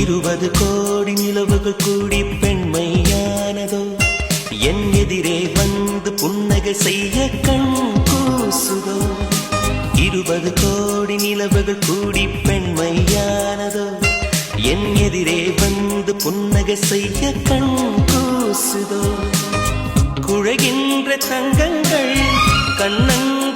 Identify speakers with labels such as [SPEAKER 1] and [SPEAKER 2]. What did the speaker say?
[SPEAKER 1] 20 கோடி நிலவுகள் கூடி பெண்மையானதோ என் எதிரே வந்து புன்னகை செய்ய கண் கூசுதோ 20 கோடி நிலவுகள் கூடி பெண்மையானதோ என் எதிரே வந்து புன்னகை செய்ய கண் கூசுதோ குழைகின்ற தங்கங்கள் கண்ணங்கள்